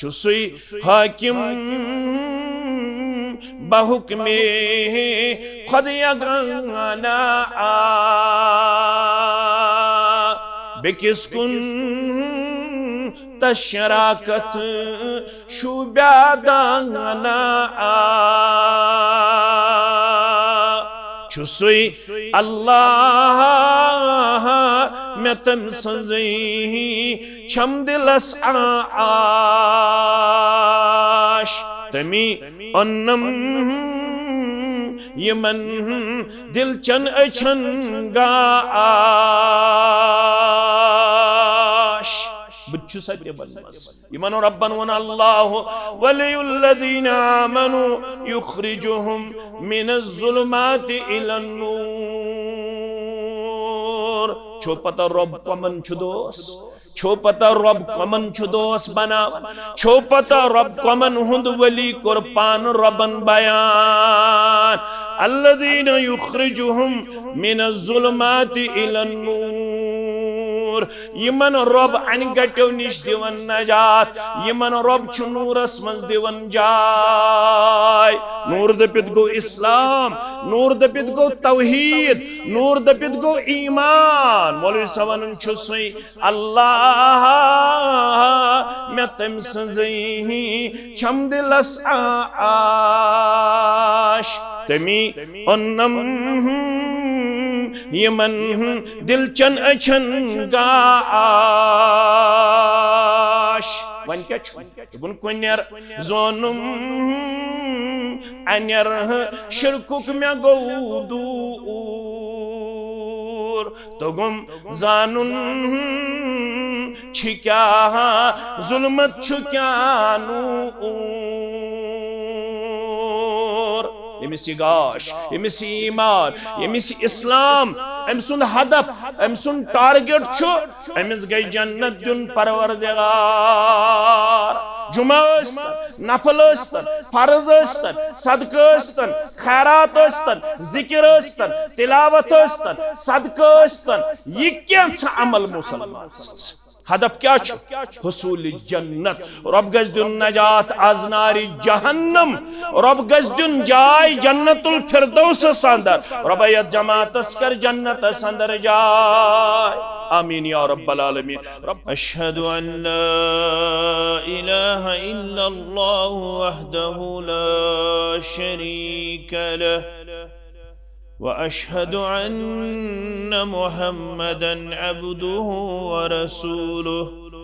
चुसुई हाकिम बहुक्मे खुद यगाना बेकिसकुन तशराकत शुब्यादाना चुसुई अल्लाह में तम सज़ई छम दिलस आश तमी अन्नम यमन दिल चन अछन गाश बच्चू सत्य बनमस इमन रब्बन वन अल्लाह वलियुल्लज़ीना आमनु युखरिजुहुम मिनज़्ज़ुलुमाति इलन्नूर छो पता रब कमन छु दोस छो पता रब कमन छु दोस बनावन छो पता रब कमन हुंद वली कुर्बान रबन बयान अल्लज़ीना युखरिजुहुम मिनज़्ज़ुलुमाति इलन्नूर यमन रब अनगट्यो निश दिवन नजात यमन रब छु नूरस मंज दिवन जाय नूर दपित गो इस्लाम नूर दपित गो तौहीद नूर दपित गो ईमान मौलवी सवन छु सुई अल्लाह मैं तम सज़ई छम दिलस आश तमी अन्नम यमन दिल चन अछन गाश वन क्या गुन कुन्यर जोनुम अन्यर शिरकुक में गो दूर तो गुम जानुन छिक्या जुल्मत छुक्या नूर यमिसी गाश यमिसी ईमान यमिसी इस्लाम अमसुन हदफ अमसुन टारगेट छु अमिस गई जन्नत दुन परवरदिगार जुमा नफल फर्ज सदक खैरात जिक्र तिलावत सदक यह क्या अमल मुसलमान हदफ क्या हुसूल जन्नत रब गज दुन नजात आजनारी जहन्नम रब गज दुन जाय जन्नतुल फिरदौस संदर रब यत जमात कर जन्नत संदर जाय आमीन या रब्बल आलमीन रब अशहदु अन ला इलाहा इल्लल्लाह वहदहु ला शरीक लह वअशहदु अन्न मुहम्मदन अब्दुहु वरसूलुहु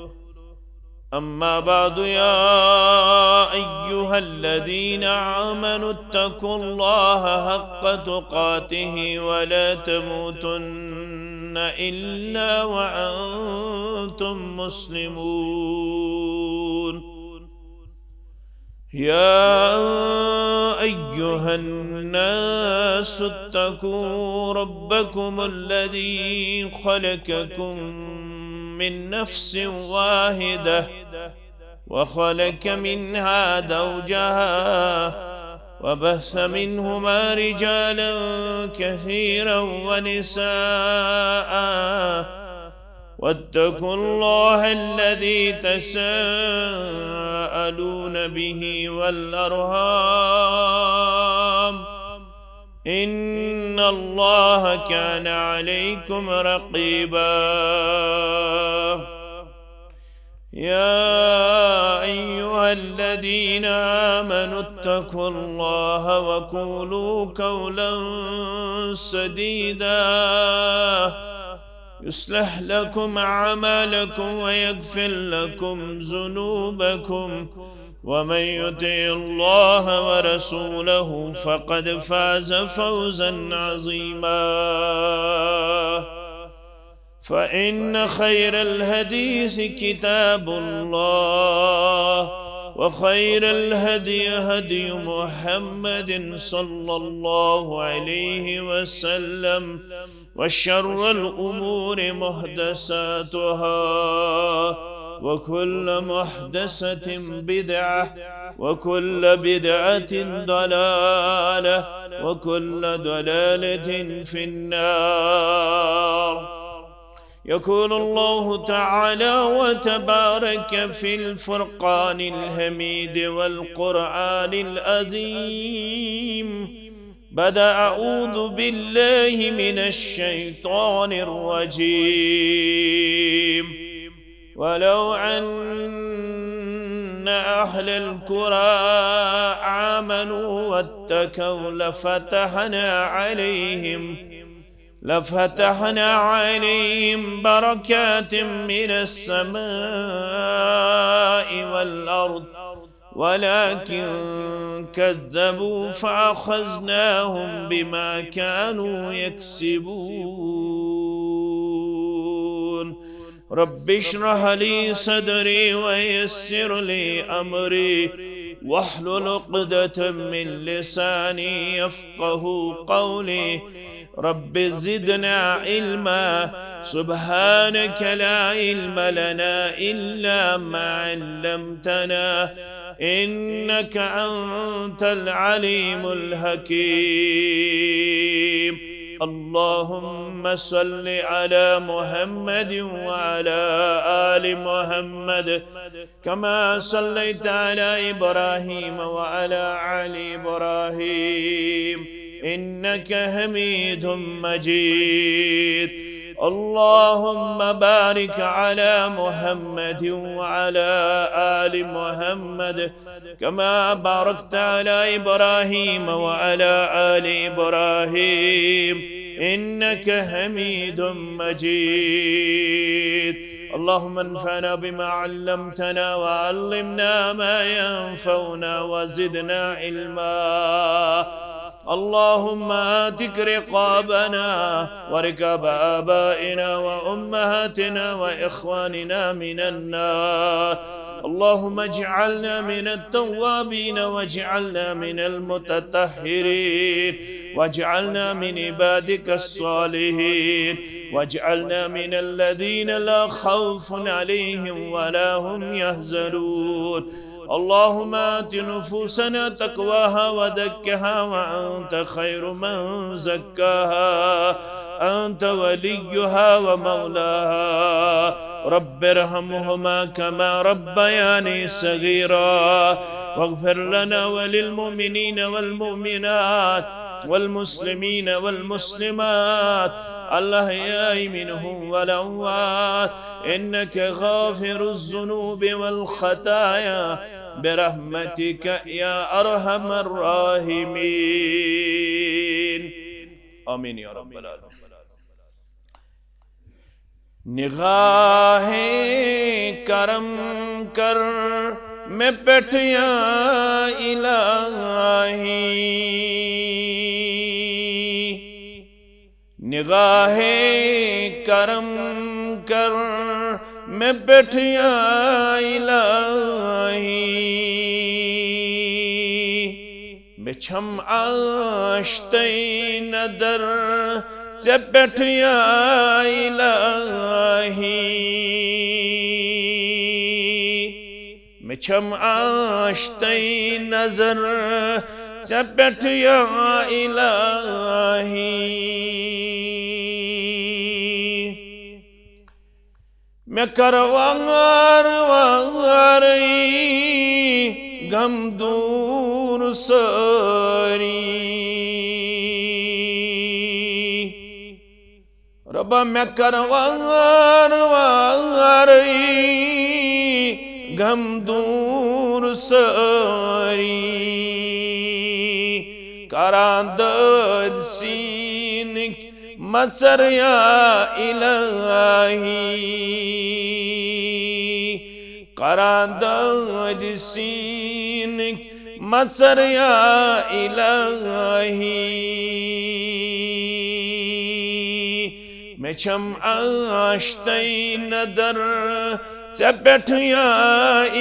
अम्मा बादु या अय्युहल्लज़ीना आमनु इत्तक़ुल्लाह हक़्क़ तुक़ातिहि वला तमूतुन्न इल्ला वअन्तुम मुस्लिमून या अय्युहन्नास इत्तक़ू रब्बकुमुल्लज़ी ख़लक़कुम मिन नफ्सिन वाहिदह वख़लक़ मिन्हा ज़ौजहा वबस्स मिन्हुमा रिजालन कसीरन वनिसाअ वत्तक़ुल्लाह अल्लज़ी तसाअलून बिही वल्अरहाम इन्नल्लाह कान अलैकुम रक़ीबा या अय्युहल्लज़ीना आमनु इत्तक़ुल्लाह वक़ूलू क़ौलन सदीदा युस्लिह लकुम अअमालकुम वयग़फ़िर लकुम ज़ुनूबकुम वमन युतिअल्लाह वरसूलहु फ़क़द फ़ाज़ फ़ौज़न अज़ीमा फ़इन्न ख़ैरल हदीस किताबुल्लाह वख़ैरल हदी हदी मुहम्मदिन सल्लल्लाहु अलैहि वसल्लम वशर्रल उमूरि मुहदसातुहा वकुल्ल मुहदसतिन बिदअह वकुल्ल बिदअतिन दलालह वकुल्ल दलालतिन फिन्नार يقول الله تعالى وتبارك في الفرقان الحميد والقرآن العظيم بعد أعوذ بالله من الشيطان الرجيم ولو أن أهل القرى آمنوا واتقوا لفتحنا عليهم بركات من السماء والأرض ولكن كذبوا فأخذناهم بما كانوا يكسبون رب اشرح لي صدري ويسر لي أمري واحلل عقدة من لساني يفقه قولي رب زدنا علما سبحانك لا علم لنا إلا ما علمتنا إنك أنت العليم الحكيم اللهم صل على محمد وعلى آل محمد كما صليت على إبراهيم وعلى آل إبراهيم إنك حميد مجيد اللهم بارك على محمد وعلى آل محمد كما باركت على إبراهيم وعلى آل إبراهيم إنك حميد مجيد اللهم انفعنا بما علمتنا وعلمنا ما ينفعنا وزدنا علما اللهم آتك رقابنا ورقاب آبائنا وأمهاتنا وإخواننا من النار اللهم اجعلنا من التوابين واجعلنا من المتطهرين واجعلنا من عبادك الصالحين واجعلنا من الذين لا خوف عليهم ولا هم يحزنون اللهم آت نفوسنا تقواها وزكها وأنت خير من زكاها أنت وليها ومولاها رب ارحمهما كما ربياني صغيرا واغفر لنا وللمؤمنين والمؤمنات والمسلمين والمسلمات الأحياء منهم والأموات إنك غافر الذنوب والخطايا برحمتك يا أرحم الراحمين آمين يا رب العالمين निगाह करम कर मैं बैठया इलाही निगाह करम कर मैं बैठया इलाही बिछम आश्ते नदर से बैठया इलाही मिछम आश्ते नजर से बैठया इलाही मैं करवांगार वारी गम दूर सरी रबा मैं करवार वारी गम दूर सरी करादद सीन मचर या इलाही करादद सीन मचर या इलाही मिछम आश्ते नदर से बैठया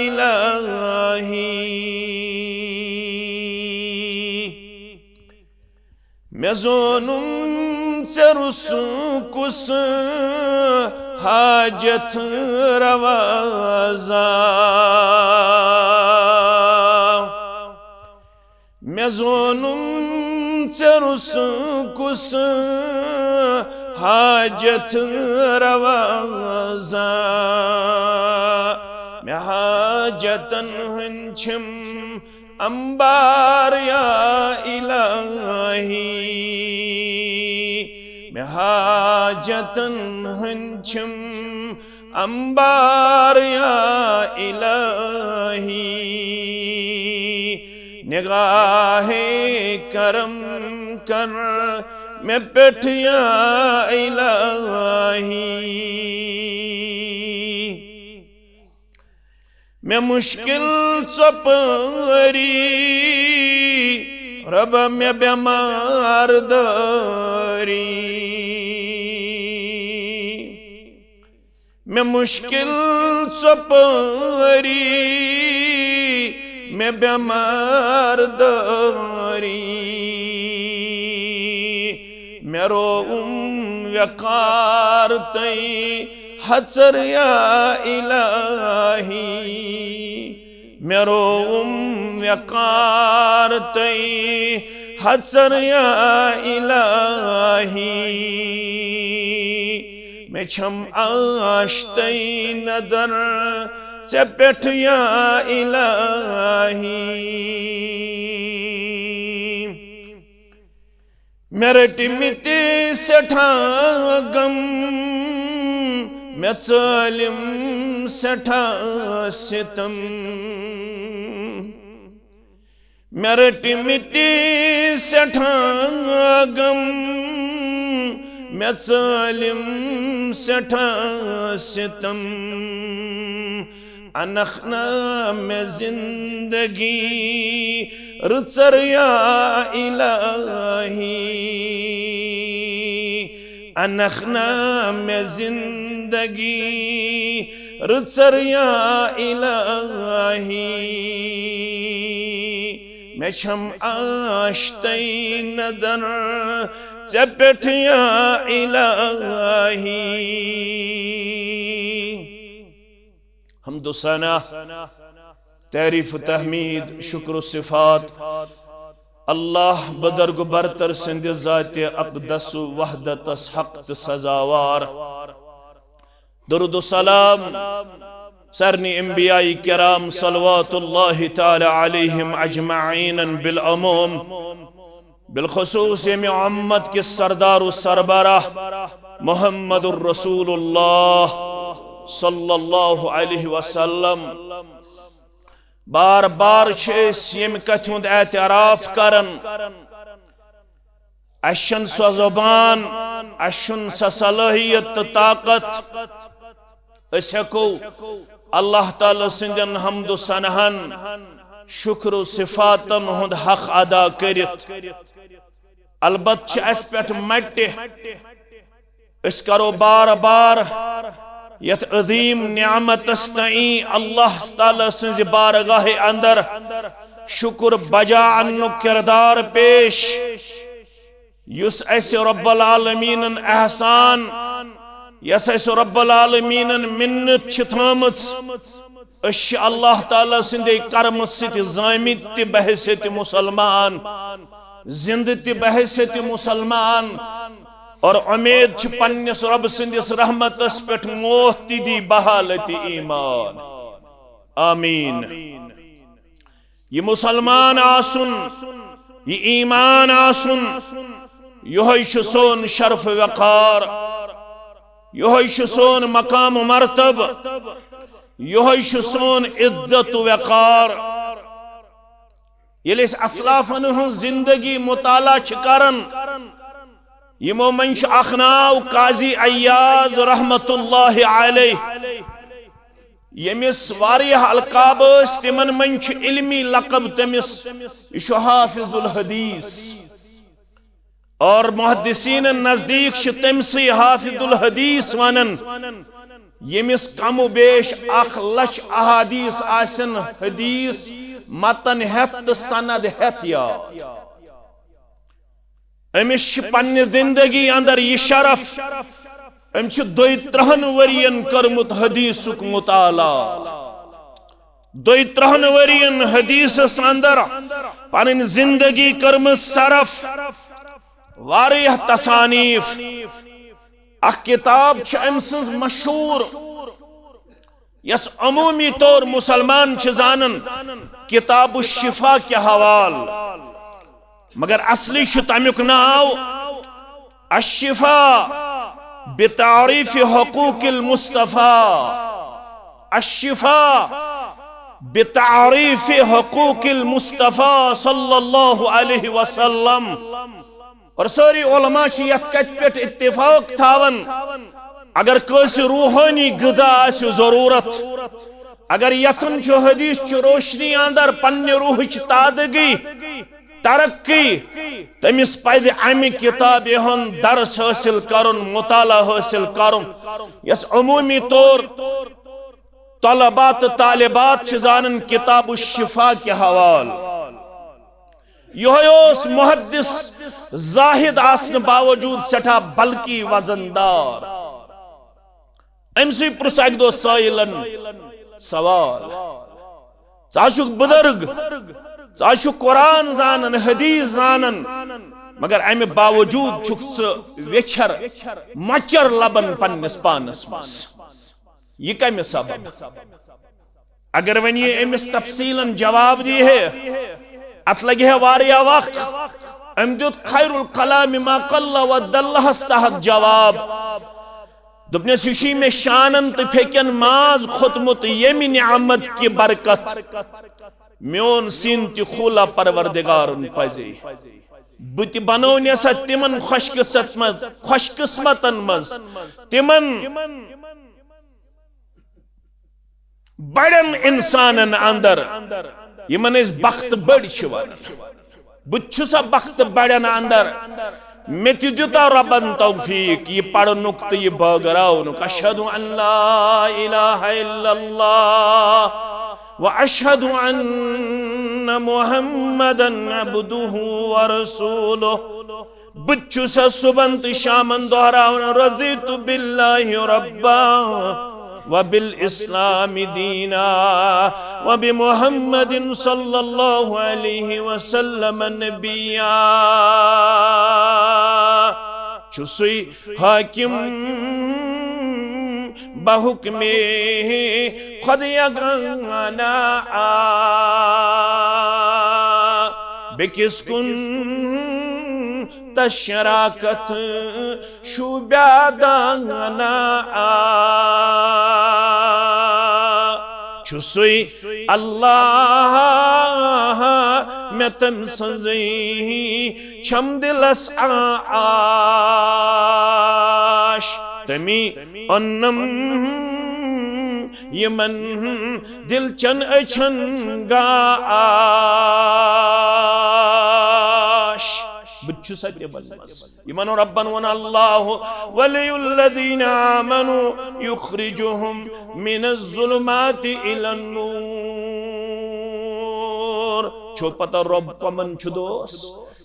इलाही मैं जोनुम चरुस कुस हाजत रवाजा मैं जोनुम चरुस कुस हाजत रवाजा मे हाजतन हंचम अंबार या इलाही मे हाजतन हंचम अंबार या इलाही निगाहे करम कर मैं पेठ या इलाही मैं मुश्किल सपरी रब मैं बेमार दारी मैं मुश्किल सपरी मैं बेमार दारी मेरो वकार तई हसर या इलाही मेरो वकार तई हसर या इलाही मैं छम आश्तई नदर से पेठ या इलाही मेरे टिमिति सठा गम मैं सलिम सठा सितम मेरे टिमिति सठा गम मैं सलिम सठा सितम अनखना में जिंदगी रुचर या इलाही अनखना में जिंदगी रुचर या इलाही मैं छम आश्तई नदर चपेट या इलाही हम्दो सना तारीफ तहमीद शुक्र सिफात अल्लाह बदरग बरतर सिंध ज़ात अक़दस वहदतस हक़ सजावार दुरूद सलाम सरनी अंबियाई किराम सलवातुल्लाहि ताला अलैहिम अजमईन बिल अमूम बिलखुसूस मोहम्मद के सरदार सरबराह मुहम्मदुर रसूलुल्लाह सल्लल्लाहु अलैहि वसल्लम बार बार यम कथ हुंद एतराफ करन अशन सो ज़बान अशन सो सलाहियत तो ताकत हेको अल्लाह ताला सिंदन हम्दो सनहन शुक्र सिफातन हुंद हक अदा करित अलबत अस पे मट अस करो बार बार यत अजीम नियामतस तई अल्लाह ताला सिंज बारगाह अंदर शुक्र बजा अन्नु किरदार पेश युस ऐसे रब्बुल आलमीनन एहसान यस ऐसे रब्बुल आलमीनन मिन्नत छ थमस अश अल्लाह ताला सिंदे कर्म सित ज़ामित ते बहसियत मुसलमान जिंद ते बहसियत मुसलमान और उम्मीद छ पन्निस रब सिंदिस रहमतस पेठ मौत दी बहालत ईमान आमीन ये मुसलमान आसुन ये ईमान आसुन यही छ सोन शर्फ वकार यही छ सोन मकाम मर्तब यही छ सोन इज्जत वकार ये असलाफन जिंदगी मुताला छ करन यमो मन अखनाव काजी अय्याज रहमतुल्लाहि अलैह यमिस वारिया अलकाब तिमन मन इल्मी लकब तमिस यह हाफिजुल हदीस और मुहद्दिसीन नजदीक तमसी हाफिजुल हदीस वनन यमिस कम बेश 1 लाख अहादीस आसन हदीस मतन हेत तो सनद हेत याद अमिश पन्ने जिंदगी अंदर यह शरफ अम 32 वरियन करमुत हदीसुक मुताला 32 वरियन हदीसस अंदर पन जिंदगी करम सरफ वारियह तसानीफ अख किताब अम सज मशहूर यस अमूमी तौर मुसलमान जानन किताब शिफा के हवाल, मगर असली तमुक नाव अशिफा बितारीफ हकूकिल मुस्तफ़ा, अशिफा बितारीफ हकूकिल मुस्तफ़ा सल्लल्लाहु अलैहि वसल्लम। और सारी उलमा यथ कथ पे इत्तिफाक थावन अगर कैसे रूहानी गदा जरूरत, अगर यथन हदीस रोशनी अंदर पन्ने रूह तादगी तरक्की, तमिस पद अमि किताब दरस हासिल करुन, मुताला हासिल करुन। यस अमूमी तौर तलबात तालिबात जानन किताब शिफा के हवाल। यह मुहद्दिस जाहिद आसन बावजूद सठा बल्कि वजनदार। अमसी पुरुष अक दो साइलन सवाल, ज़ाशुक बुजुर्ग, ज़ाशुक कुरान जानन, हदीस जानन, मगर अमे बावजूद छुक वेचर मचर लबन पन्नस पानस मस। यह कमे सबब? अगर वन ये अमिस तफसीलन जवाब दी है अत लगे है वारिया वक्त। अम दुत खैरुल कलाम मा कल्ला व दल्लहस तहत जवाब। दुपनेस युशी में शानन तो फेकन माज खुतमुत यमी नियामत की बरकत म्योन सीन ति खुला परवरदिगारन पजे। बुत बनौने सा तिमन खुशकिस्मतन मज तिमन बड़न इंसानन अंदर यमन बख्त बड़ बुसा बख्त बड़न अंदर मे दुता रबन तौफीक ये पढ़नुक तो ये बगराउनुक। अशहदु अल्ला इलाहा इल्लल्लाह व अशहदु अन्न मुहम्मदन अब्दुहु व रसूलुहु। बुसा सुबन तो शामन दोहराउन रज़ीतु बिल्लाहि रब्बा व बिल इस्लामी दीना व बि मुहम्मदिन सल्लल्लाहु अलैहि वसल्लम नबिया। चुसुई हाकिम बहुक्मे खुद यगाना बेकिसकुन तशराकत शुब्यादाना चुसुई अल्लाह में तम सजी छम दिलस आश तमी अन्नम यमन दिल चन अछन गाश। इमन रब्बन वन अल्लाहु वलियुल्लज़ीना आमनु युखरिजुहुम मिनज़्ज़ुलुमाति इलन्नूर। छो पता रब कमन छु दोस,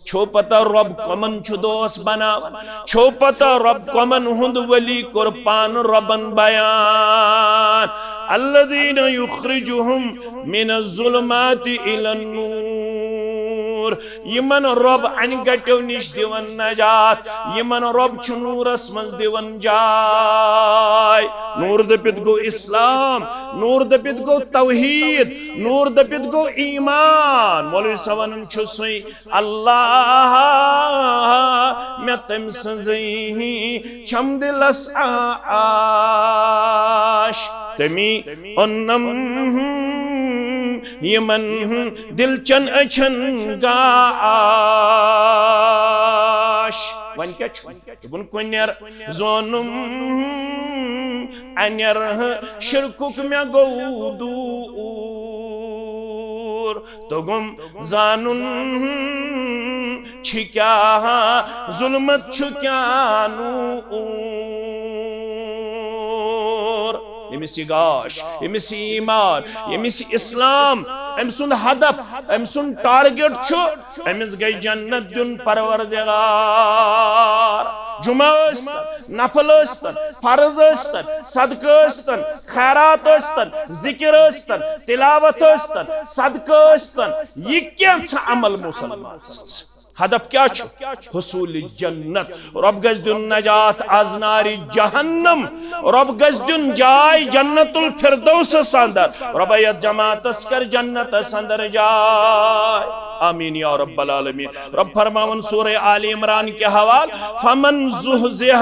छो पता रब कमन छु दोस बनावन, छो पता रब कमन हुंद वली कुर्बान रबन बयान। अल्लज़ीना युखरिजुहुम मिनज़्ज़ुलुमाति इलन्नूर। यमन रब अनगट्यो निश दिवन नजात, यमन रब छु नूरस मज दिवन जाय। नूर दपित गो इस्लाम, नूर दपित गो तौहीद, नूर दपित गो ईमान। मौलवी सवन छु सुई अल्लाह में तम सजी छम दिलस आश तमी अन्नम यमन दिल चन अछन गाश। वन क्या कुन्यर जोनुम अन्यर शिरकुक में गो दूर तो गुम जानुन छिक्या जुल्मत छुक्या नूर। यमिसी गाश, यमिसी ईमान, यमिसी इस्लाम, अमसुन हदफ, अमसुन टारगेट छु अमिस गई जन्नत दुन परवरदिगार। जुमा नफल फर्ज सदक खैरात जिक्र तिलावत सदक यह क्या अमल मुसलमान हदफ क्या हुसूल जन्नत रब गज दुन नजात आज नारी जहन्नम रब गज दुन जाय जन्नतुल फिरदौस अंदर रब यत जमातस कर जन्नत अंदर जाय आमीन या रब्बल आलमीन। रब फरमावन सूरह आल इमरान के हवाल फमन ज़ुहज़िह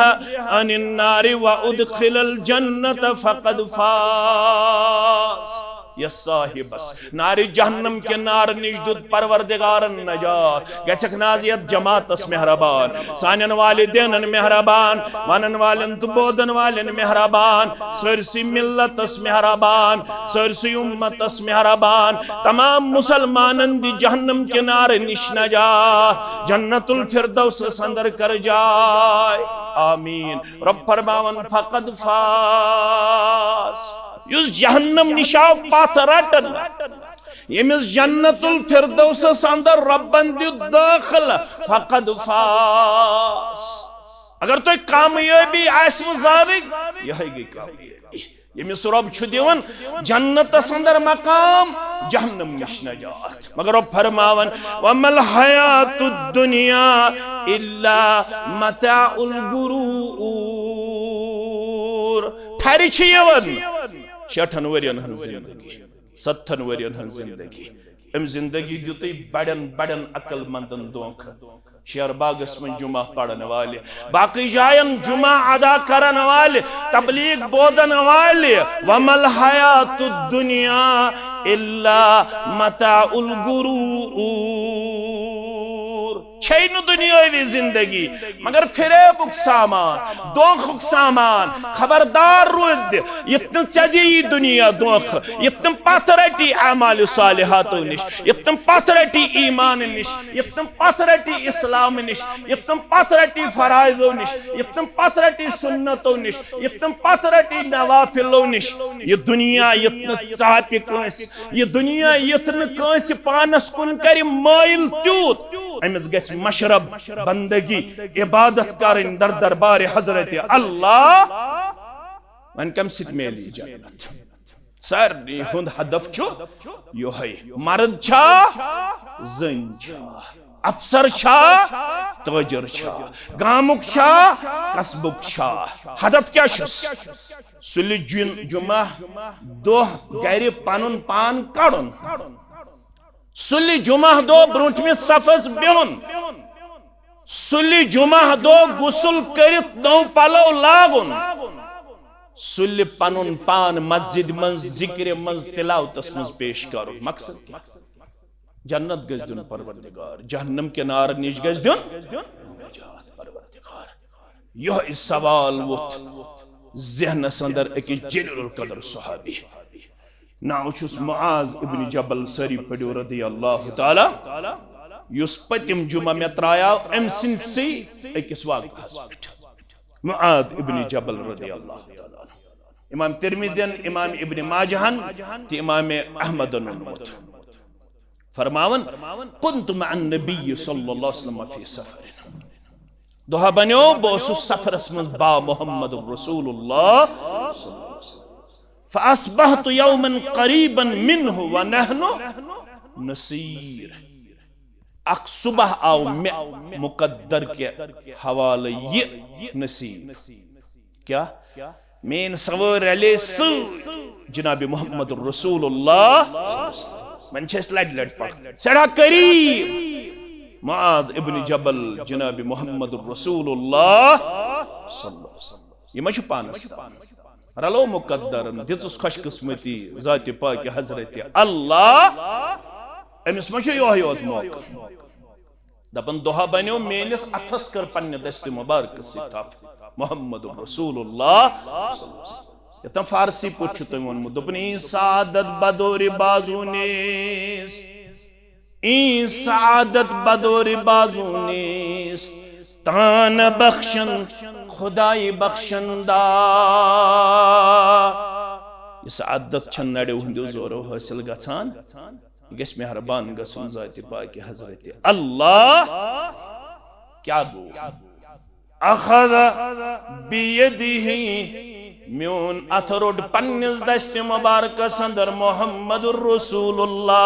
अनिन नारि व उदखिलल जन्नत फक़द फ़ाज़ यसाहिबस नारी जहन्नम के नार निजदुद परवरदिगारन नजात गछक नाजियत जमातस मेहरबान सानन वालिदैन मेहरबान मानन वालन तो बोदन वालन मेहरबान सरसी मिल्लतस मेहरबान सरसी उम्मतस मेहरबान तमाम मुसलमानन दी जहन्नम के नार निश नजात जन्नतुल फिरदौस अंदर कर जाय आमीन। रब फरमावन फक़द फ़ाज़ युस जहन्नम निशाव पात रटन यमिस जन्नतुल फिरदौस अंदर रब्बन दियु दाखिल फक़द फ़ाज़। अगर तो कामयाबी आसव ज़ारिग यही गई कामयाबी यमिस रब छु दिवन जन्नत अंदर मकाम जहन्नम निश नजात। मगर रब फरमावन वमल हयातुद दुनिया इल्ला मताउल गुरूर ठहरी छ यवन 60 वरियन हन जिंदगी 70 वरियन हन जिंदगी अम जिंदगी दुत बड़न बड़न अकल मंदन दोख शेर बागस में जुमा पढ़ने वाले बाकी जायन जुमा अदा करने वाले तबलीग बोदन वाले वमल हयातुद दुनिया इल्ला मताउल गुरूर छैन दुनियावी जिंदगी मगर फिरेबुक सामान दोखुक सामान खबरदार रुद यत्न सदी दुनिया दोख यत्न पाथरटी अमाल सालिहातो निश यत्न पाथरटी ईमान निश यत्न पाथरटी इस्लाम निश यत्न पाथरटी फराइजो निश यत्न पाथरटी सुन्नतो निश यत्न पाथरटी नवाफिलो निश ये दुनिया यत्न चापि कंस ये दुनिया यत्न कंस पानस कुन करि माइल त्यूत अमिस गस मशरब बंदगी इबादत करें दर दरबार हजरत अल्लाह वन कम सित मेली जन्नत सर हुंद हदफ छु यो है मर्द छा जन छा अफसर छा तवजर छा गामुक छा कसबुक छा हदफ क्या छुस सुली जुमा दो गैर पानुन पान काडुन सुली जुमा दो ब्रोटमि सफस बिहुन सुली जुमा दो गुसल करित नौ पलो लागुन सुली पनुन पान मस्जिद मंज जिक्र मंज तिलावतस मंज पेश करो मकसद जन्नत गज दुन परवरदिगार जहन्नम के नार निज गज दुन नजात परवरदिगार यह इस सवाल वुत ज़हन अंदर एक जलीलुल कदर सहाबी नाउ छुस मुआज इब्न जबल सरी पड़ो रदियल्लाहु ताला युस पतिम जुमा में त्राया एम सिंसी अकिस वाक़अस पेट मुआज इब्न जबल रदियल्लाहु ताला इमाम तिरमिज़ी इमाम इब्न माजहन ते इमाम अहमद नमुत फरमावन कुन्तु मअन नबी सल्लल्लाहु अलैहि वसल्लम फी सफरिन दोहा बनो बोसु सफरस में बा मुहम्मद रसूलुल्लाह फ़अस्बहतु यौमन क़रीबन मिन्हु व नहनु नसीर अक सुबह आओ मुकद्दर के हवाले ये नसीर क्या मेन सवर अले जनाब मोहम्मद रसूलुल्लाह मन छस लड पक सड़ा करीब मुआद इब्न जबल जनाब मोहम्मद रसूलुल्लाह सल्लल्लाहु अलैहि वसल्लम ये मछु पानस रलो मुकद्दरन दितुस खुशकिस्मती जात पाक हजरत अल्लाह अमिस मछु योत मौका दपन दोहा बनो मेनिस अथस कर पन्ने दस्त मुबारक सिताफ मोहम्मद रसूलुल्लाह यतम फारसी पुछ तुम वन दुपनी सादत बदोरी बाजुनेस ई सादत बदोरी बाजुनेस तान बख्शन खुदाई बख्शंदा इस आदत छन नडे हुंदो जोरो हासिल गछान गस मेहरबान गसुन जात पाक हजरत अल्लाह क्या गो अखद बियदिही म्यून अथरोड पन्निस दस्त मुबारक संदर मोहम्मद रसूलुल्लाह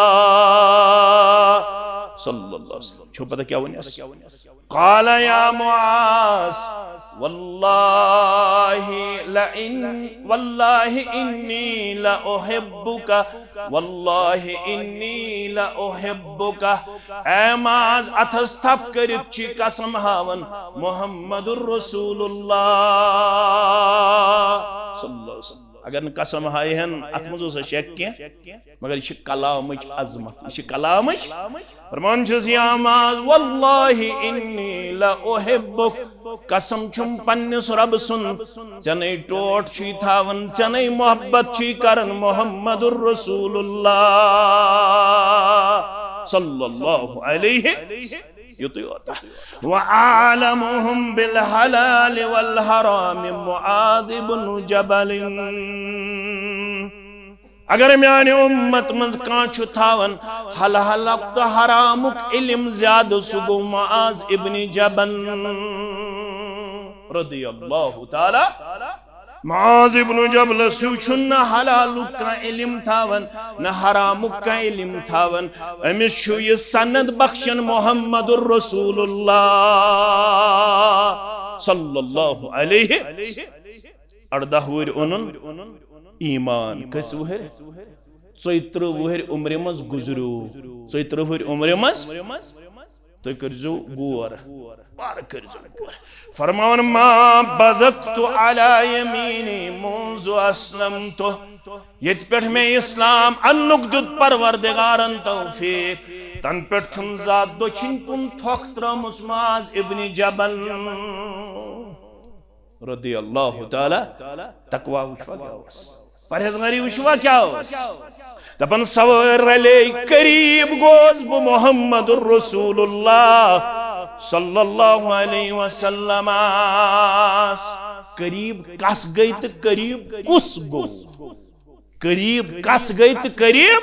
सल्लल्लाहु अलैहि वसल्लम छो पता क्या वनिस क़ाल या मुआज़ वल्लाहि इन्नी ला उहिब्बुका वल्लाहि इन्नी ला उहिब्बुका ए मुआज़ अथस थप करित छी कसम हावन मुहम्मदुर रसूलुल्लाह सल्लल्लाहु अलैहि वसल्लम अगर न कसम हाय हन अथ मज शक के मगर यह कलामच अजमत यह कलामच फरमान या मुआज़ वल्लाहि इन्नी ला उहिब्बुक कसम छुम पन्निस रब सुन चने टोट छी थावन चने मोहब्बत छी करन मुहम्मदुर रसूलुल्लाह सल्लल्लाहु अलैहि व आलमुहुम बिल हलाल वल हराम मुआज़ इब्न जबल अगर म्याने उम्मत मज कांच थावन हलाल तो हरामुक इल्म ज्यादा सुगो मुआज़ इब्न जबल रदियल्लाहु ताला मुआज़ इब्न जबल सुन हलालुक का इल्म थावन न हरामुक का इल्म थावन अमिस छु ये सनद बख्शन मुहम्मदुर रसूलुल्लाह सल्लल्लाहु अलैहि 18 वुर ओनुन ईमान कस वुर 34 वुर उम्र मज गुजरू 34 वुर उम्र मज तो करजो गोर पार करजो गोर फरमान मा बज़क्तु अला यमीनी मुंज़ु अस्लमतु यत पेठ में इस्लाम अन्नुक दुत परवरदिगारन तौफीक तन पेठ छुन जात दोछिन कुन थोख्तर मुआज़ इब्न जबल रदियल्लाहु ताला तकवा उशवा क्या होस परहेज़गारी उशवा क्या होस दपन सवर रले करीब गोस बु मुहम्मदुर रसूलुल्लाह सल्लल्लाहु अलैहि वसल्लम करीब कस गई तो करीब कुस गो करीब कस गई तो करीब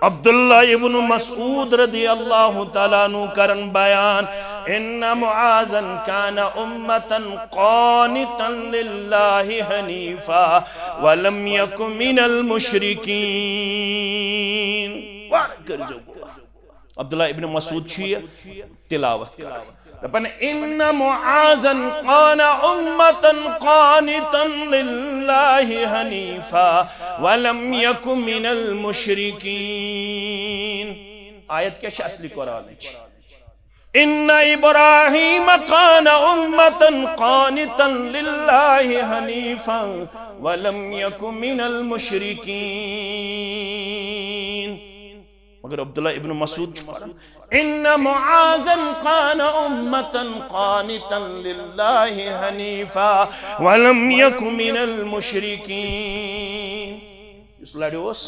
अब्दुल्लाह इब्न मसऊद रदियल्लाहु ताला नु करन बयान इन्ना मुआज़न कान उम्मतन क़ानितन लिल्लाहि हनीफा वलम यकुन मिनल मुशरिकीन वार कर जो अब्दुल्लाह इब्न मसऊद छी तिलावत कर अपन इन्ना मुआज़न कान उम्मतन क़ानितन लिल्लाहि हनीफा वलम यकुन मिनल मुशरिकीन आयत क्या असली कुरान है इन्ना इब्राहीम कान उम्मतन क़ानितन लिल्लाहि हनीफा वलम यकुन मिनल मुशरिकीन मगर अब्दुल्लाह इब्न मसऊद इन्ना मुआज़न कान उम्मतन क़ानितन लिल्लाहि हनीफा वलम यकुन मिनल मुशरिकीन इस लड़ोस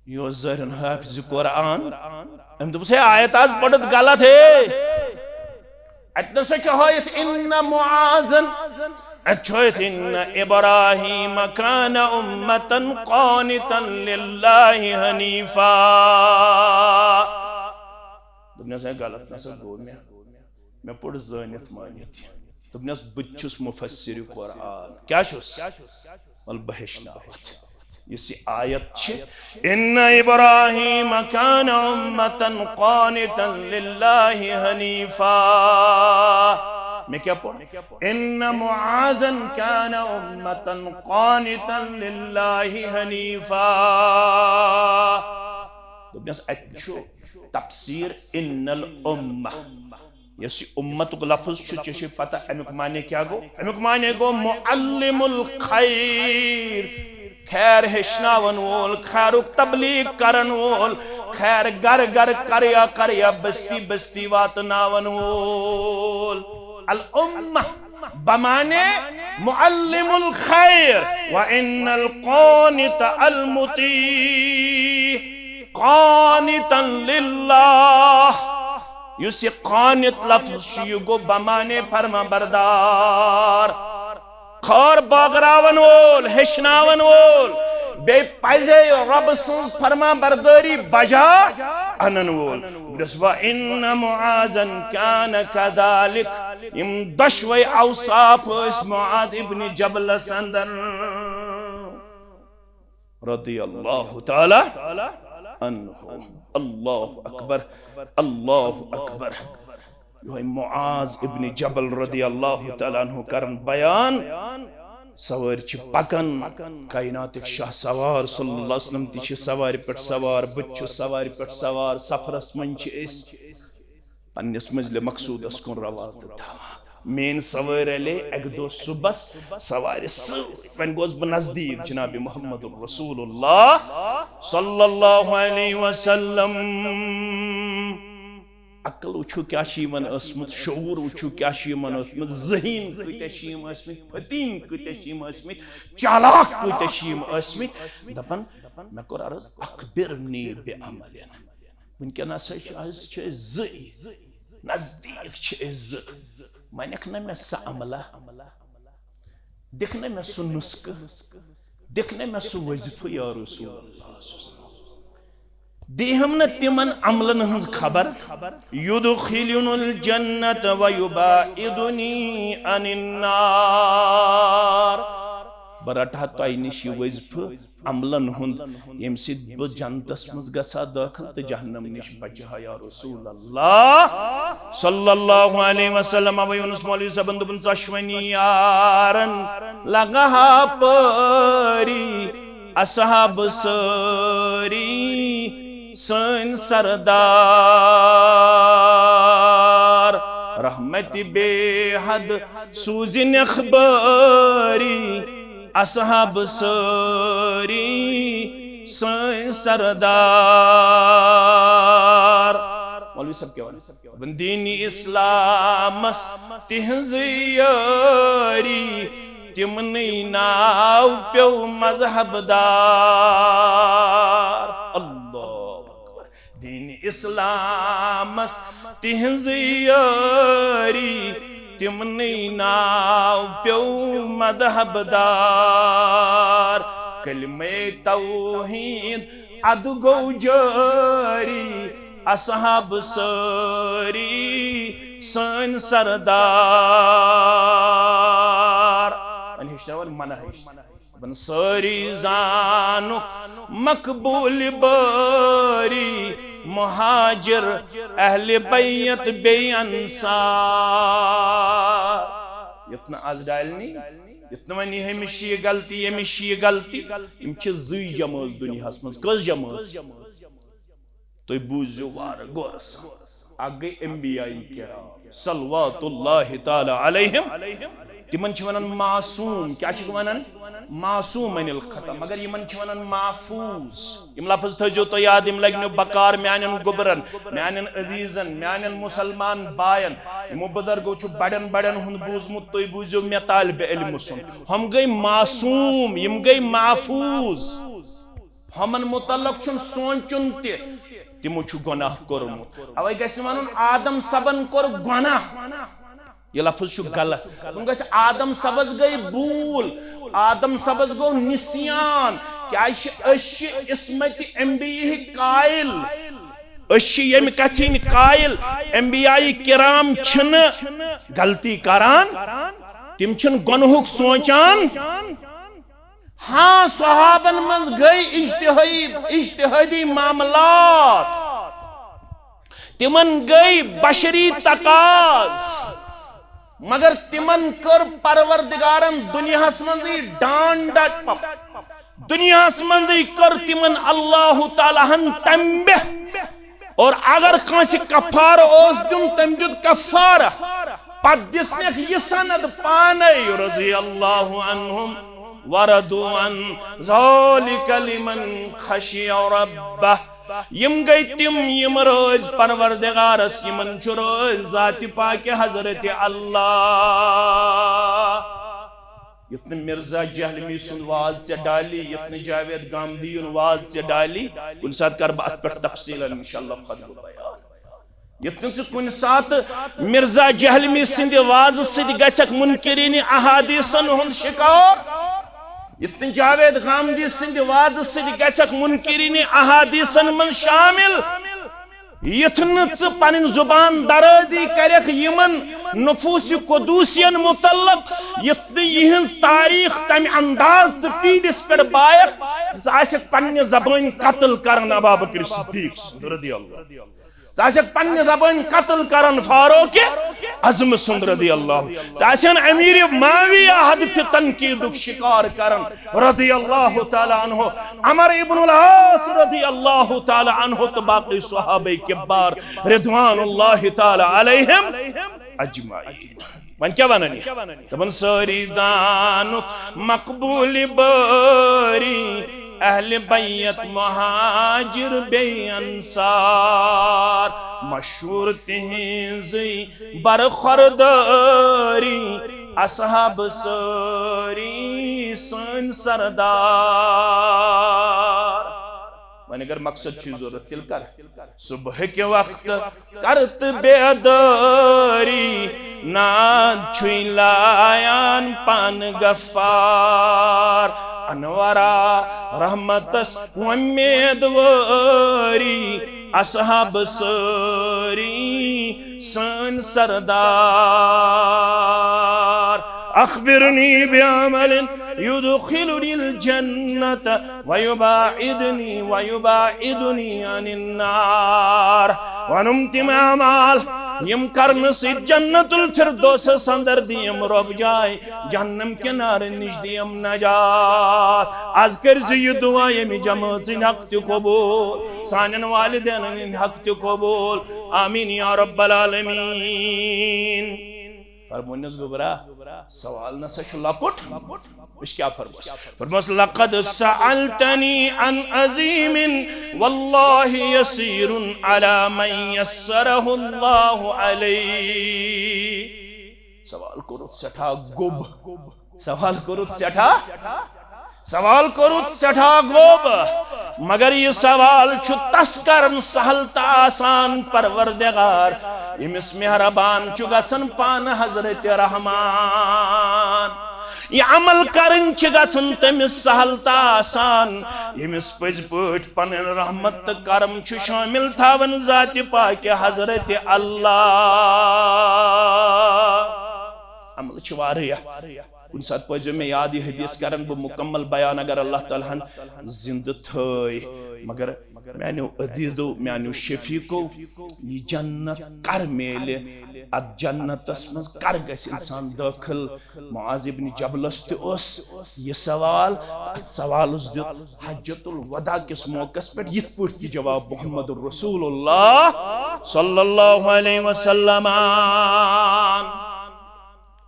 यो ज़रन हाफिज़ कुरान हम तो से आयत आज पढ़त गलत है अत्तर से चाहत इन्ना मुआज़न अच्छोत इन्ना इब्राहीम कान उम्मतन क़ानितन लिल्लाहि हनीफा दुनिया से गलत ना सब गो मैं पढ़ ज़ानित मानित दुनिया बच्चुस मुफस्सिर कुरान क्या छुस अल बहशनावत इसी आयत इन्ना इब्राहीम कान उम्मतन क़ानितन लिल्लाहि हनीफा मैं क्या पढ़ इन्ना मुआज़न कान उम्मतन क़ानितन लिल्लाहि हनीफा तो बस अच्छो तफसीर इन्नल उम्मा यसी उम्मत को लफ्ज़ छु पता अमुक माने क्या गो अमुक माने गो मुअल्लिमुल खैर खैर हेशनावन वोल खैरुक तबलीग करन वोल खैर घर घर करया करया बस्ती बस्ती वातनावन वोल अल उम्मा बमाने मुअल्लिमुल खैर व इन्नल क़ानित अल मुती क़ानितन लिल्लाह युसी क़ानित लफ्ज़ युगो बमाने फरमा बरदार खर बागरावन वोल हेशनावन वोल बे पजे रब सुन फरमा बरदारी बजा अनन वोल दसवा इन्ना मुआज़न कान कज़ालिक इम दशवे औसाफ इस मुआज़ इब्न जबल संदर रदियल्लाहु ताला अन्हु। अल्लाहु अकबर, अल्लाहु अकबर। यो मुआज इब्न जबल रदियल्लाहु तआला अन्हु करन बयान, सवार पकन, कायनात शाह सवार सल्लल्लाहु अलैहि वसल्लम ति सवार पे सवार, बच सवार पे सवार, सफरस मन पन्नस मंजिल मकसूदस कुन रवा मेन सवार अले एक दो सुबह सवार वन गोस बह नजदीक जनाब मोहम्मद रसूलुल्लाह सल्लल्लाहु अलैहि वसल्लम। अकल वुचु क्या असमुत, शऊर वुचु क्या असमुत, ज़हीन कत्या असमित, फतीन कत्या चालाक कत्या असमित। दपन मे कोर अर्ज अखबिरनी बिअमलिन। वनकस नजदीक मनक न मे स अमला, दिख न मे सु नुस्ख, दिख न मे सु वजीफा या रसूलुल्लाह। दिहम न तिमन अमलन हंस खबर, युदखिलुनुल जन्नत व युबाइदुनी अनिन्नार। बरटा तय निश वजीफ अमलन हुंद यम सिद ब जन्नतस मज गसा दाखिल तो जहन्नम निश बचा या रसूलुल्लाह सल्लल्लाहु अलैहि वसल्लम। अब यूनुस मौलवी सबंद बन तशवनी यारन लगा परी असहाब सरी सन सरदार रहमत बेहद सूजिन अखबारी असहाब सरी सन सरदार। मौलवी सब क्या बंदीनी इस्लामस तिहंज यारी तिमनी नाव प्यो मजहबदार। दीन इस्लामस तिहंज यारी तिमनी नाव प्यो मजहबदार। कलमे तौहीद अद गो जारी असहाब सरी सन सरदार। मना बन सरी जानु मकबूल बारी मुहाजिर अहले बैत बे अंसार। इतना आज डालनी इतना वनी हमिश ये गलती यमिश ये गलती इम जी जमात दुनिया मज कस जमात तो बूझो वार गोरस आगे अंबिया किराम सल्लल्लाहु तआला अलैहिम तिमन वनान मासूम क्या वनान मासूम अनिल खता मगर यमन वनान महफूज। यम लफ्ज थो तो याद यम लग्नो बकार म्यानन गुबरन म्यानन अजीजन म्यानन मुसलमान बायन यमो बुजुर्गो छु बड़न बड़न हुन बूजमुत तो बूझो मे तालिब इल्म सुन हम गई मासूम यम गई महफूज। हमन मुतल्लक छु सोचुन ते तिमो छु गुनाह कोरमुत अवै गस वनुन आदम सबन कोर गुनाह ये लफ्ज छु गलत। गस आदम सबस गई भूल आदम सबस गो निसियान क्या इसमत अंबिया कायल यम कथिन कायल अंबियाई किराम छन गलती करान तिम छन गुनहुक सोचान। हाँ सहाबन मज गई इज्तिहादी मामलात तिमन गई बशरी तकाज मगर तिमन कर परवरदिगारन दुनियास मंदी डांड दुनियास मंदी कर तिमन अल्लाह ताला हन तंबे और अगर कांसी कफार ओस दुम तम दुद कफार पद दिसने ये सनद पाने रज़ी अल्लाहु अन्हुम वरदु अन ज़ालिका लिमन खशिया रब्बह। यम गई तिम यम रोज परवरदिगारस यमन छु रोज जाति पाक हजरत अल्लाह। इतने मिर्जा जहलमी सुन वाज से डाली इतने जावेद गामदीन वाज से डाली कुन साथ कर बात पर तफसीलन इंशाअल्लाह फजल बयान। इतने से कुन साथ मिर्जा जहलमी सिंध वाज सिद गचक मुनकिरीन अहादीसन हुन शिकार इतने जावेद गामदी सिंध वाद सिद गचक मुनकिरीन अहादीसन मन शामिल यथन पन जुबान दराजी करख यमन नफूस कुदूसियन मुतल्लक यथ यहज तारीख तम अंदाज पीडिस पे बायक पन्ने जबान कत्ल करन अबू बकर सिद्दीक रदियल्लाहु पन्ने जबान कत्ल करन फारूक आज़म सुंद रदियल्लाहु अमीर माविया हदफ तनकीदुक शिकार करन रदियल्लाहु ताला अन्हु अमर इब्नुल आस रदियल्लाहु ताला अन्हु तो बाकी सहाबे किबार रिदवानुल्लाहि ताला अलैहिम अजमाइन वन क्या वननी तबन सारी दानुक मकबूल बारी अहले बैत मुहाजिर बे अंसार मशहूर तिहिंज़ी बरखुरदारी असहाब सारी सन सरदार वन अगर मकसद जरूरत तिल कर सुबह के वक्त करत बेदारी ना छुलायान पान गफ्फार अनवरा रहमतस उम्मीदवारी असहाब सारी सन सरदार अखबिरनी बिअमलिन युदखिलुनिल जन्नत वयुबाइदुनी अनिन नार वनुमतिम अमाल यम करन से जन्नतुल फिरदौस अंदर दियम रब जाए जहन्नम किनार निश दियम नजात आज कर ये दुआ यम जमात हक तो कबूल सानन वालिदैन हक तो कबूल आमीन या रब्बल आलमीन फरमानस गुबरा सवाल न सच लकुट इस क्या फरमास लक़द सअलतनी अन अज़ीमिन वल्लाहि यसीरुन अला मन यस्सरहुल्लाहु अलैहि सवाल करुत सठा गुब सवाल करुत सठा गोब मगर ये सवाल छु तस्करन सहलता आसान परवरदिगार इमिस मेहरबान छु गसन पान हजरत रहमान ये अमल करन छु गसन तमिस सहलता आसान इमिस पज पट पन रहमत करम छु शामिल थावन जात पाक हजरत अल्लाह अमल छु वारिया कुछ साथ पजो में याद ये हदीस करन बो मुकम्मल बयान अगर अल्लाह ताला हन जिंद थई मगर मैंने अदीदो मैंने शफीको ये जन्नत कर मेले अद जन्नतस मज कर गस इंसान दाखिल मुआज़ इब्न जबलस तस ये सवाल सवालस दित हज्जतुल वदा किस मौकस पे यिथ पट की जवाब मुहम्मदुर रसूलुल्लाह सल्लल्लाहु अलैहि वसल्लम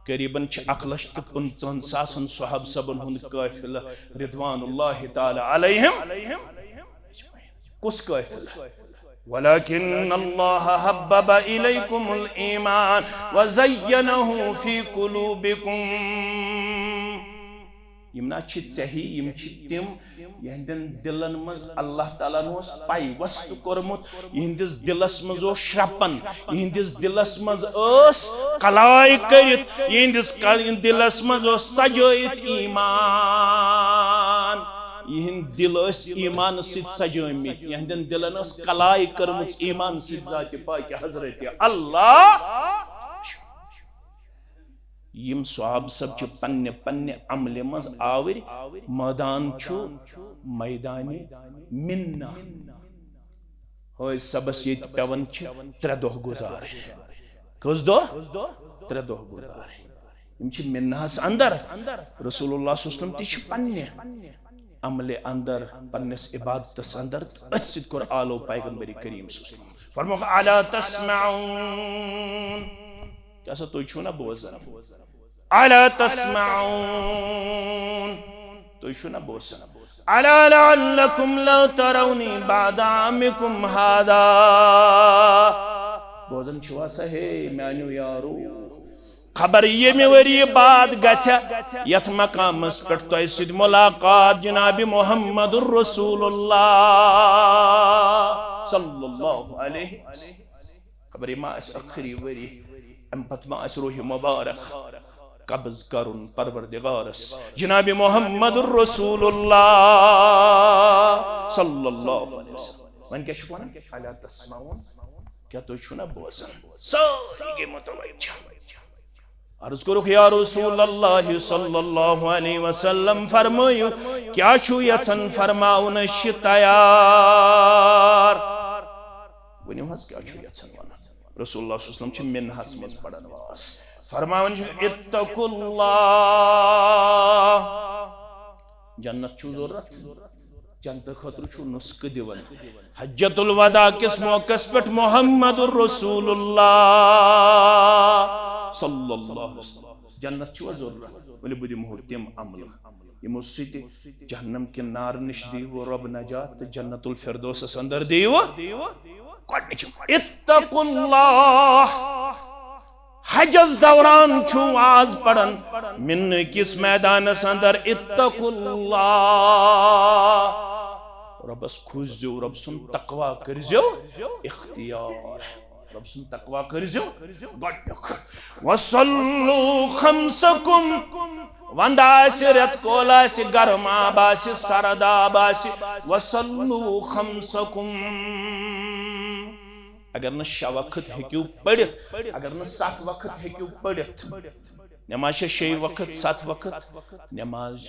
करीबन 1,55,000 सहाब सबन हुंद काफिला रिदवानुल्लाहि ताला अलैहिम कुस काफिला वलाकिन अल्लाह हब्बब इलैकुमुल ईमान व ज़य्यनहु फी कुलूबिकुम यमना छित सही यम छितिम यहंदन दिलन मज अल्लाह ताला नोस पाई वस्त करमुत यहंदिस दिलस मज ओ श्रपन यहंदिस दिलस मज ओस कलाई करित यहंदिस दिलस मज ओ सजोइत ईमान यहन दिल ईमान सित सजोमित यहंदन दिलन कलाई करमुत ईमान सित जात पाक हजरत अल्लाह यम सहाब सब च पन्ने पन्ने अमले मज आवर मैदान छु मैदान मिन्ना होय सबस ये पेवन छ 3 दोह गुजार कस दो 3 दोह गुजार यम छ मिन्नास अंदर रसूलुल्लाह सल्लल्लाहु अलैहि वसल्लम पन्ने अमले अंदर पन्नस इबादतस अंदर असिद कर आलो पैगंबरी करीम सल्लल्लाहु अलैहि वसल्लम फरमाओ अला तस्माउन कैसा तो छु ना बोझन अला तस्माउन तो छु ना बोझन अला लअल्लकुम ला तरौनी बाद आमिकुम हादा बोझन छुआ सहे म्यानु यारो खबर ये में वरी बात गछ यथ मकामस पे तो सिद मुलाकात जनाब मुहम्मदुर रसूलुल्लाह सल्लल्लाहु अलैहि खबर मा आखिरी वरी अम पतमा रूह मुबारक कब्ज करुन परवरदिगारस जनाब मुहम्मदुर रसूलुल्लाह सल्लल्लाहु अलैहि वसल्लम वन क्या वन अला तस्माउन क्या तो छुना बोसन सारी के मुतवज्जह अर्ज करो या रसूल अल्लाह सल्लल्लाहु अलैहि वसल्लम फरमायो क्या छु यसन फरमाउन छ तैयार वनियो हस क्या छु यसन वन रसूलुल्लाह सल्लल्लाहु अलैहि वसल्लम छ मिनहस मज पढ़न वास फरमावन इत्तकुल्लाह जन्नत छु जरूरत जन्नत खतर छु नुस्ख दिवन हज्जतुल वदा किस मौकस पे मुहम्मदुर रसूलुल्लाह सल्लल्लाहु अलैहि वसल्लम जन्नत छु जरूरत बोले बुदि मोह तिम अमल यमो सिति जहन्नम के नार निश दीवो रब नजात जन्नतुल फिरदौस अंदर दीवो कढनिच इत्तकुल्लाह हजस दौरान छु आज पढ़न मिन किस मैदान अंदर इत्तकुल्लाह रबस खुजो रब सुन तकवा करजो इख्तियार रब सुन तकवा करजो गडक वसल्लु खमसकुम वंदास रत कोलास गरमा बास सरदा बास वसल्लु खमसकुम अगर न 6 वक्त हेक्यू पढ़ित अगर न 7 वक्त हेक्यू पढ़ित नमाज 6 वक्त 7 वक्त नमाज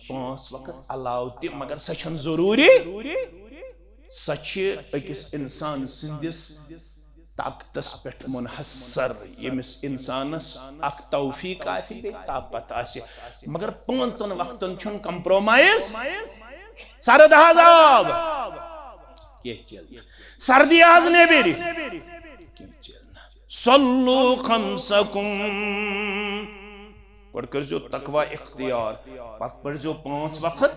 5 वक्त अलाव ते मगर सचन जरूरी सच अकिस इंसान सिंदिस ताकतस पे मुनहसर यमिस इंसानस अख तौफीक आसि बे ताकत आसि मगर 5 वक्तन छुन कंप्रोमाइज सरद हजाब के चल सर्दी आज ने बेरी सल्लु खमसकुम पढ़ कर जो तकवा इख्तियार पत पढ़ जो 5 वक्त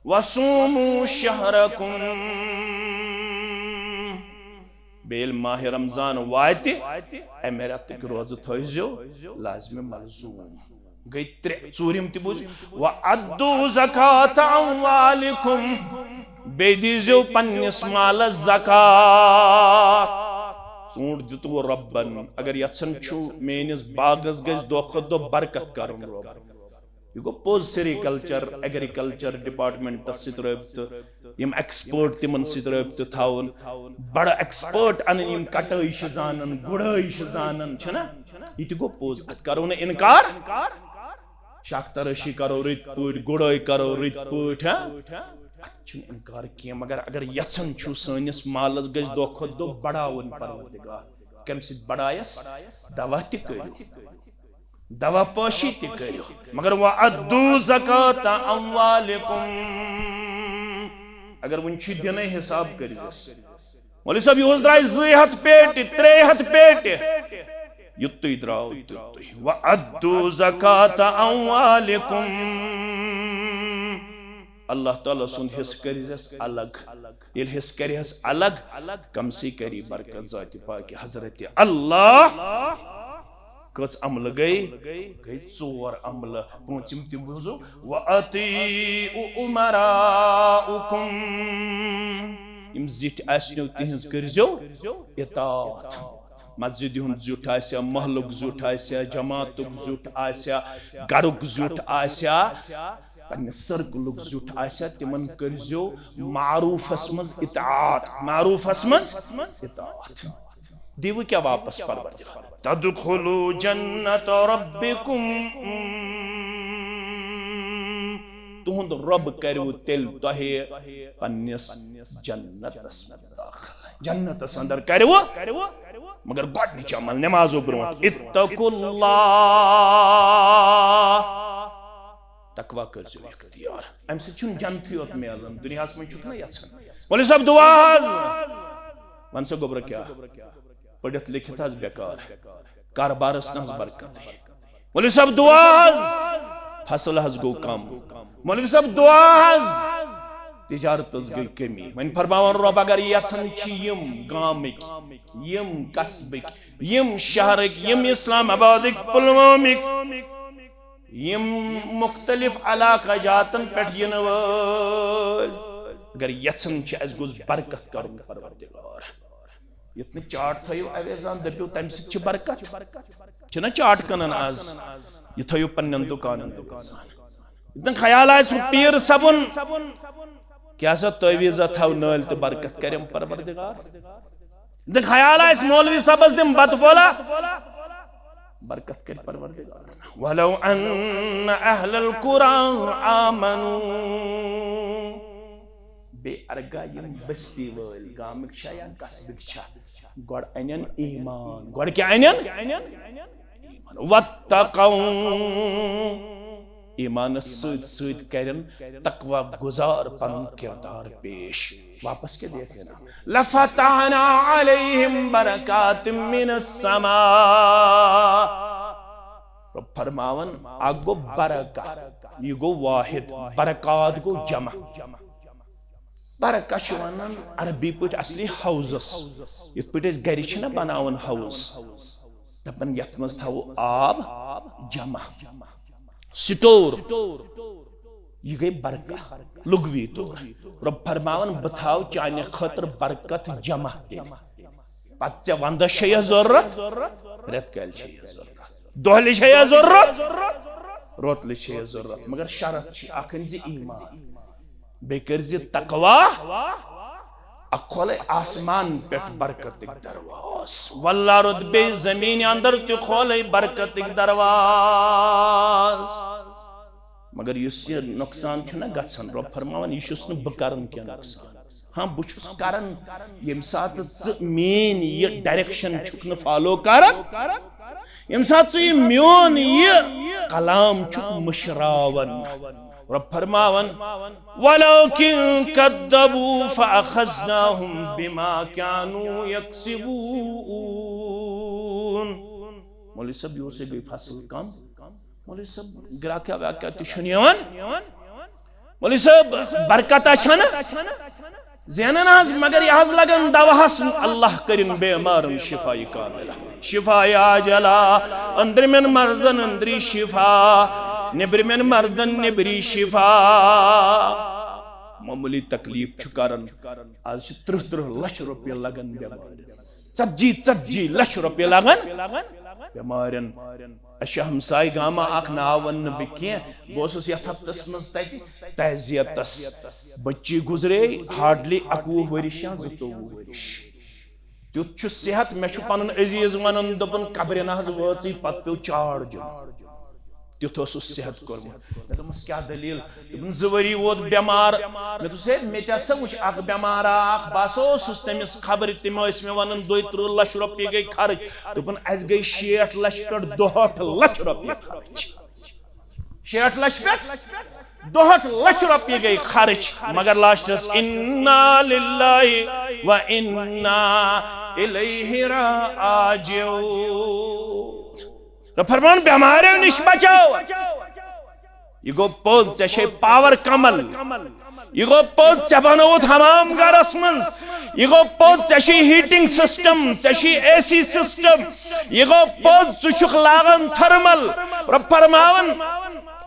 वसूमु शहरकुम बेल माह रमजान वाते अमेरा तक रोज थो लाजम मलजूम गई 3 बुझ व अद्दु ज़कात अम्वालिकुम बेदीजो पन्निस माल ज़कात ऊंट दितवो रब्बन अगर यसन छु मेनिस बागस गज दो बरकत करन रब यह गो पोज सेरिकल्चर एग्रीकल्चर डिपार्टमेंट सित रब्त यम एक्सपर्ट तिमन सित रब्त थावन बड़ा एक्सपर्ट अन यम कटई छ जानन गुड़ई छ जानन छना यह गो पोज अत करो न इनकार शाख्तरशी करो रित पुट गुड़ई करो रित पुट इनकार किया मगर अगर यचन छु सनिस मालस गज दो खुद दो बढ़ावन परवरदिगार कम सित बढ़ायस दवा ति करियो दवा पोशी ति करियो मगर व अद्दु ज़कात अम्वालिकुम अगर वन छु दिन हिसाब करिस मौलवी साहब यूज द्राय 2 हथ पेट 3 हथ पेट युत्तु द्राव तुत्तु व अद्दु ज़कात अम्वालिकुम अल्लाह ताला सुन हिस करिस अलग ये हिस करिस अलग कम सी करी बरकत जाति पाक हजरत अल्लाह कच अमल गई 4 अमल पूंचिम ति बुझो व अती उमराउकुम इम जिट आस्नु तिहंस करजो इतात मस्जिद हुन जुट आस्या महलुक जुट आस्या जमातुक जुट आस्या गरुक जुट आस्या पन्ने सर्कुलुक जुट आस्या तिमन करजो मारूफस मज इतात देव क्या वापस परवरदिगार तदखुलु जन्नत रब्बिकुम तुहुंद रब करू तेल तहे पन्निस जन्नतस जन्नतस अंदर करू मगर गडनिच अमल नमाजो ब्रो इत्तकुल्लाह तकवा करजो इख्तियार अम से छुन जन्नत योत मेलन दुनियास में छुक ना यछन बोले सब दुआ वन से गोबर क्या पढ़त लिखित हज बेकार कारबारस न बरकत बोले सब दुआ फसल हज गो कम बोले सब दुआ तिजारत गई कमी वन फरमावन रब अगर यछन यम गामिक यम कस्बिक यम शहरक यम इस्लामाबादिक पुलवामिक यम मुख्तलिफ इलाका जातन पे अगर यछन गोस बरकत कर परवरदिगार इतने चाट थो अवेजान दपो तम सि बरकत ना चाट कनन आज यह थो पन्न दुकान इतन ख्याल पीर सबन क्या सा तवीज़ा थाव नाल तो बरकत करम परवरदिगार द ख्याल आइस मौलवी सबस दिम बतफोला बरकत कर परवरदिगार वलौ अन्न अहलल कुरान आमनू बे अरगा यम बस्ती वल गामिक या कसबिक छा गॉड अनन ईमान गॉड क्या अनन ईमान वत्तकौ ईमान सद करन तकवा गुजार पन किरदार पेश वापस के देखे ना लफताना अलैहिम बरकातिम मिनस समा फरमावन आगो बरका ये गो वाहिद बरकात गो जमा बरका वन अरबी पे असली हाउस इत पे गर बनावन हाउस दपन यथ मज थो आब जमा स्टोर यह गई बरका लुगवी तौर रब फरमावन बह थो चाने खतर बरकत जमा पे वंद जरूरत रेत कल जरूरत दोहल जरूरत रोतल जरूरत मगर शरत ईमान बे कर तकवा खोल आसमान पे बरकत दरवाज वल्ला रुद बे जमीन अंदर तो खोल बरकत दरवाज मगर युस ये नुकसान छुना गसन रब फरमावन यह बह करन क्या नुकसान हाँ बहुस करन यम सात मेन ये डायरेक्शन छुक न फॉलो करन यम सात ये म्योन ये कलाम छुक मुशरावन रब फरमावन वलकिन कद्दबू फअखज़नाहुम बिमा कानू यक्सिबून मौलवी सब यो से गई फसल कम मौलवी सब गिरा क्या वाक्य तुशनियन मौलवी सब बरकत छन ज़ेनन हज मगर यह लगन दवाहस अल्लाह करिन बेमारन शिफा कामिला शिफा आजला अंदरमन मर्दन अंदरी शिफा निब्रमन मर्दन निब्री शिफा मामूली तकलीफ छुकारन आज 30 लाख रुपये लगन बेमार 40 लाख रुपये लगन बेमारन अश हमसाय गामा अख नाव वन बह बस यथ हफ्तस मज तहजियतस बच्ची गुजरे हार्डली 21 वरिश या 22 वरिश तुथ सेहत मे पन अजीज वन दोपन कब्र नज वाची पत पे चार दिन तुथ सेहत कोर्मुत मे दोपस क्या दलील दोपन 2 वरी वोत बेमार मे दोस मे तसा वुच अख बेमार बस तमिस खबर तम मे वन 32 लाख रुपये गई खर्च दोपन अस गई 60 लाख पे 62 लाख रुपये खर्च 60 लाख पे 62 लाख रुपये गई खर्च मगर लास्टस इन्ना लिल्लाहि व इन्ना इलैहि राजिऊन फरमान बेमारियों निश बचाओ यह गो पोज ऐसे पावर कमल यह गो पोज ऐ बनोत हमाम गरस मंज यह गो पोज ऐसी हीटिंग सिस्टम ऐसी एसी सिस्टम यह गो पोज चुक लागन थर्मल फरमावन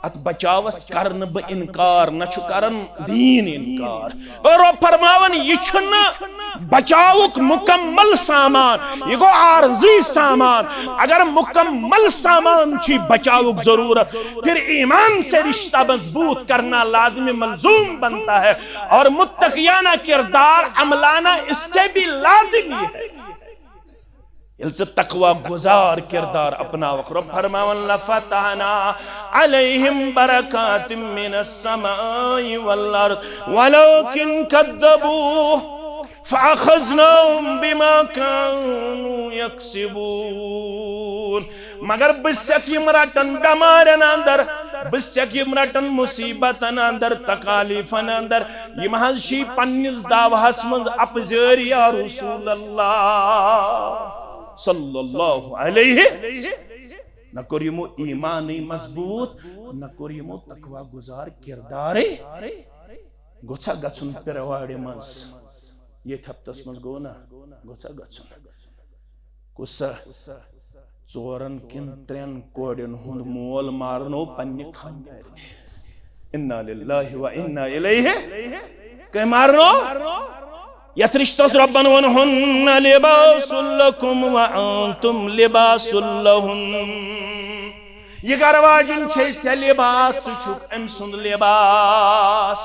अत बचावस करन ब इनकार न करन दीन इनकार और फरमावन यह बचावुक मुकम्मल सामान यह गो आर्जी सामान अगर मुकम्मल सामान छी बचावुक जरूरत फिर ईमान से रिश्ता मजबूत करना लाज़िम मलजूम बनता है और मुत्तकियाना किरदार अमलाना इससे भी लाज़िमी है तकवा गुजार किरदार अपना वक़्त फरमावन लफताना अलैहिम बरकातिम मिनस समाई वल अर्द वलकिन कद्दबू फअखज़नाहुम बिमा कानू यक्सिबून मगर बिस्सक यम रटन बेमारन अंदर बिस्सक यम रटन मुसीबतन अंदर तकालीफन अंदर यम हज छी पन्निस दावहस मंज अपजर या रसूल अल्लाह सल्लल्लाहु अलैहि न करिमो ईमान मजबूत न करिमो तकवा गुजार किरदार गोछा गछुन पेरवाड़े मस ये हफ्तस मज गो ना गोछा गछुन कुसा चोरन किन 3 कोड़न हुंद मोल मारनो पन्ने खानदार इन्ना लिल्लाहि व इन्ना इलैहि के मारनो यथ रिश्तस रब्बन वनहुन्न लिबासुल लकुम व अंतुम लिबासुल लहुन ये गरवाजिन छे लिबास छुक अम सुन लिबास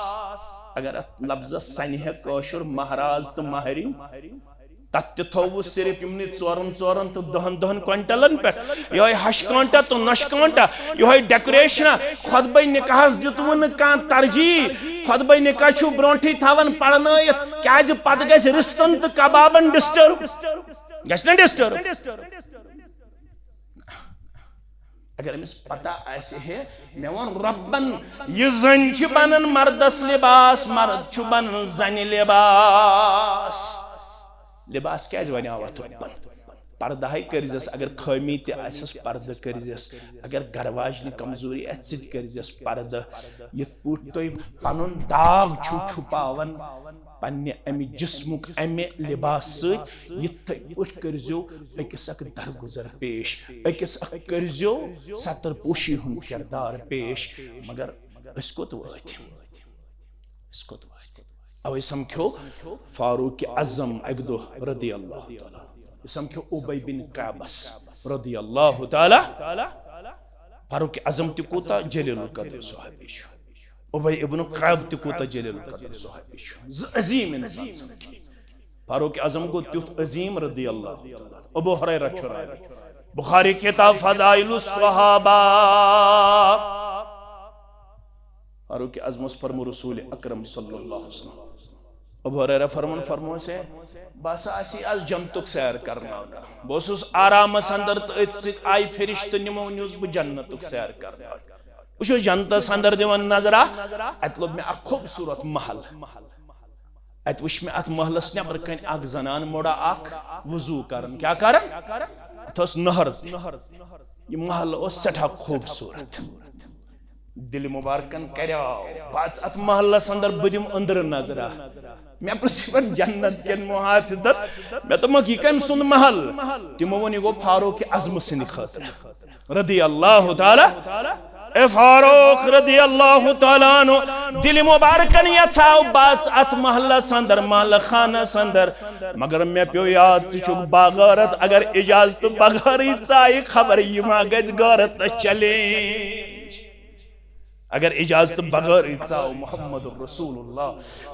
अगर लफ्ज सनह कशुर महाराज तो महरिन तत् थो सिर्फ इमन 4 तो 10 क्विंटलन पे ये हश कांटा तो नश कांटा ये डेकोरेशन खुतबा निकाह दितव न तरजीह खुतबा निकाह ब्रोंठी थवन पढ़न क्या पत गस रिश्तन तो कबाबन डिस्टर्ब गस डिस्टर्ब अगर अमिस पता ऐसे है मे वन रब्बन ये जन बनन मर्दस लिबास मर्द बनन जन लिबास लिबास क्या वनाव तुबन पर्दा करजस अगर खमी तस पर्द करजस अगर गरवाज कमजोरी करजस पर्द ये तुम पन दाग छुपावन पन्ने अमि जिस्मुक अमि लिबास कर्जो अकिस दरगुजर पेश अकिस कर्जो सतर पोशी हुन किरदार पेश मगर कोत वत अवे समख्यो फारूक आजम अगदो रदी अल्लाह ताला समख्यो उबय बिन काबस रदी अल्लाह ताला फारूक आजम ति कोता जलीलुल कद्र सहाबी छु उबय इब्न काब ति कोता जलीलुल कद्र सहाबी छु अजीम इंसान समखि फारूक आजम को त्युत अजीम रदी अल्लाह ताला अबू हुरैरा छुरावी बुखारी किताब फदाइलुस सहाबा फारूक आजम फरमो रसूल अकरम सल्लल्लाहु अलैहि वसल्लम अबू हुरैरा फरमो से बस आज जन्नतुक सैर करना बहुत आराम अंदर तो आई फरिश्त निमो न्यूज बह जन्नतुक सैर करना वो जन्नतस अंदर दिवन नजरा अत लोग मे खूबसूरत महल अत वुच मे अत महलस नबर कन जनान मोड़ा वजू कर क्या कर नहर यह महल सठा खूबसूरत दिल मुबारकन करो बस अत महलस अंदर बदिम अंदर नजरा मैं पृथ्वी जन्नत के मुहाफिजत मैं तो मकी कम सुन महल तिमो वन गो फारूक आजम सिंह खतर रदी अल्लाह ताला ए फारूक रदी अल्लाह ताला नो दिल मुबारकन यछाव बात अत महलस अंदर महल खाना अंदर मगर मैं प्यो याद चुक बागरत अगर इजाजत बगैर चाय खबर यमा गज गरत चले अगर इजाजत बगैर इचाओ मोहम्मद रसूलुल्लाह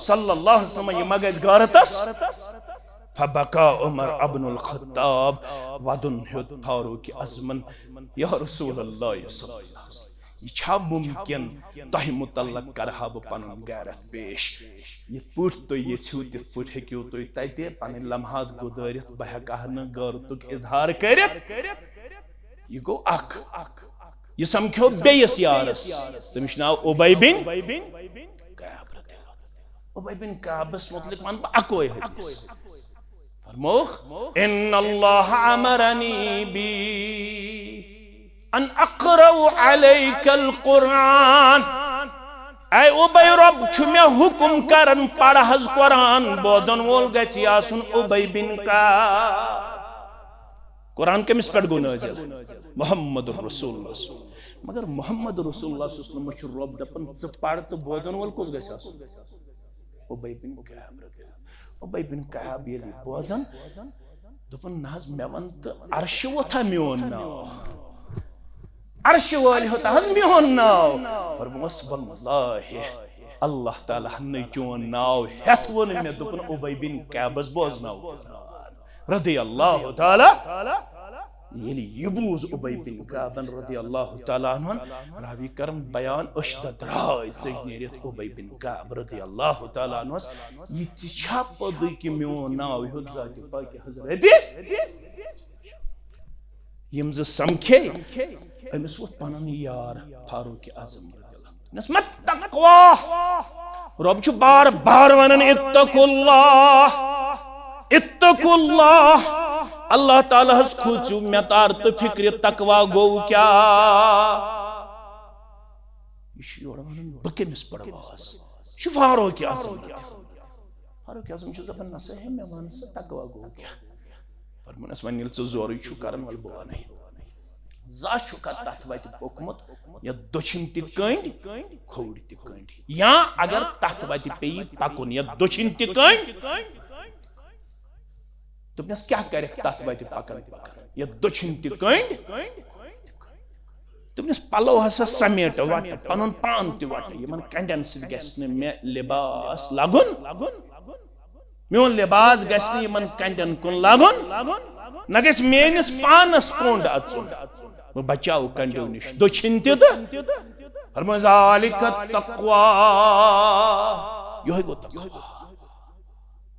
सल्लल्लाहु अलैहि वसल्लम ये मगज गारतस फबका उमर इब्नुल खत्ताब वदन फारूक आजमन या रसूलुल्लाह सल्लल्लाहु अलैहि वसल्लम ये छा मुमकिन तह मुतल्लक करहा ब पन गैरत पेश ये पुट तो ये छूत पुट हेक्यो तो तते पन लम्हात गुदरित बहका न गरतुक इजहार करत ये गो अख ये समख्यो बेयस यारस तमिश नाव उबय बिन काब उबय बिन काबस मुतलिक वन अकोय हदीस फरमोख इन्नल्लाह अमरनी बी अन अक़रउ अलैकल कुरान ऐ उबय रब छु मे हुकुम करन पढ़ हज कुरान बोदन वोल गछि आसुन उबय बिन का कुरान कमिस पर गो नाज़िल मोहम्मद रसूलुल्लाह मगर मोहम्मद रसूलुल्लाह सल्लल्लाहु अलैहि वसल्लम रब दपन च पढ़ तो बोदन वोल कुस गछ आसुन उबय बिन काब उबय बिन काब ये बोदन दपन नाज मे वन त अर्श वथा मियोन नाव अर्श वाली होता हज मियोन नाव पर वल्लाहि अल्लाह ताला ने चोन नाव हेत वन मे दपन उबय बिन काबस बोज नाव रदी अल्लाह ताला ये यबूज उबय बिन काब रदी अल्लाह ताला अन्हु रावी करम बयान अशद राय से नेरित उबय बिन काब रदी अल्लाह ताला अन्हु ये तिछा पद कि म्यो नाव हो जाके पाक हजरत यम ज समखे अमिस वो पनन यार फारूक आजम रदी अल्लाह नस्मत तकवा रब छु बार बार वनन इत्तकुल्लाह इत्तकुल्लाह अल्लाह ताला हस खुचु मे तार तो फिक्र तकवा गो क्या बकमिस पड़वास फारूक आजम छु दपन नस है मे वन से तकवा गो क्या फरमानस वन यल जोर छु करन वल बो नहीं जा छु का तथ वत पोकमत या दक्षिण ति कंड खोड़ ति कंड या अगर तथ वत पे पकुन या दक्षिण ति कंड तो क्या करे तथ वत पकन या दक्षिण ति कंड तुमस पलो हसा समेट वट पन पान ति वट यमन कंडन सि मे लिबास लागुन मोन लिबास गि यमन कंडन कुन लागुन न गस मेनिस पानस कोंड अचुन बह बचाओ कंडो निश दोछिन ति फरमाया ज़ालिक तक़वा यह गो तक़वा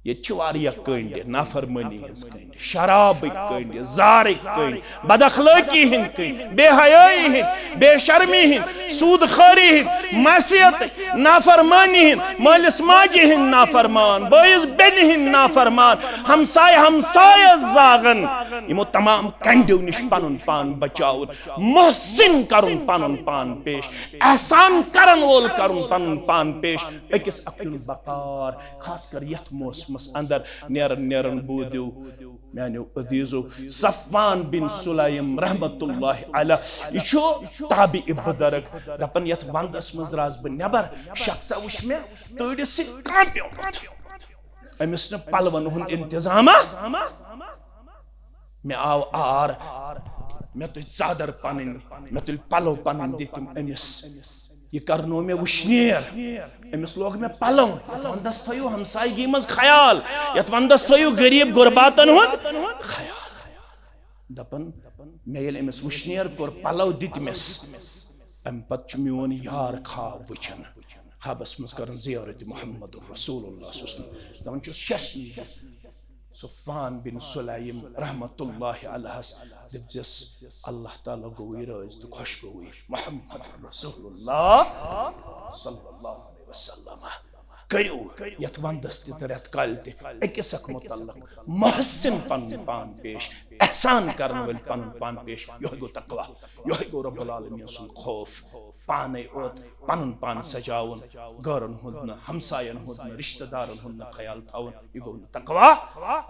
ये कंड नाफरमानी हज कंड शराब कंड जार कंड बदअखलाकी हिंद कंड बेहयाई हिंद बेशर्मी हिंद सूदखोरी हिंद मसीयत नाफरमानी हिंद मालिस माजी हिंद नाफरमान बोइस बेन हिंद नाफरमान हमसाय हमसाय जागन यमो तमाम कंडो निश पनुन पान बचाउन मोहसिन करुन पनुन पान पेश एहसान करन वोल करुन पनुन पान पेश अकिस अकुल बकार खासकर यथ मौसम अंदर नेरन बूदियो मानो अदीजो सफवान बिन सुलाइम रहमतुल्लाह अलैह इछो ताबी बदरक दपन यथ वंदस मज राज ब नेबर शख्सा उश मे तोड़िस कांप्यो अमिस न पलवन हुंद इंतजाम मे आव आर मे तो चादर पन मे तुल पलो पन दितम अमिस ये करनो मे वुशनेर अमिस लोग मे पलो यथ वंदस थयो हमसायगी मज ख्याल यथ वंदस थयो गरीब गुरबातन हुंद ख्याल दपन मे येल अमिस वुशनेर कोर पलो दितमिस अम पत मोन यार खाब वुचन खाबस मज करन जियारत मुहम्मद रसूलुल्लाह सल्लल्लाहु अलैहि वसल्लम दपन छ शश सफवान बिन सुलाइम रहमतुल्लाह अलैह दिबजस अल्लाह ताला गोई राज तो खुश गोई मुहम्मद रसूलुल्लाह सल्लल्लाहु अलैहि वसल्लम कयो यथ वंदस ते रेत काल ते अकिस मुतल्लक मोहसिन पन पान पेश एहसान करन वल पन पान पेश यह गो तकवा यह गो रब्बुल आलमीन सुन खौफ पाने ओत पन पान सजावन गरन हुन हमसायन हुन रिश्तेदारन हुन ख्याल थावन यह गो तकवा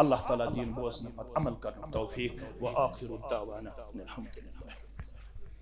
अल्लाह ताला दीन बोसन पत अमल करन तौफीक व आखिरु दावाना अल्हम्दुलिल्लाह।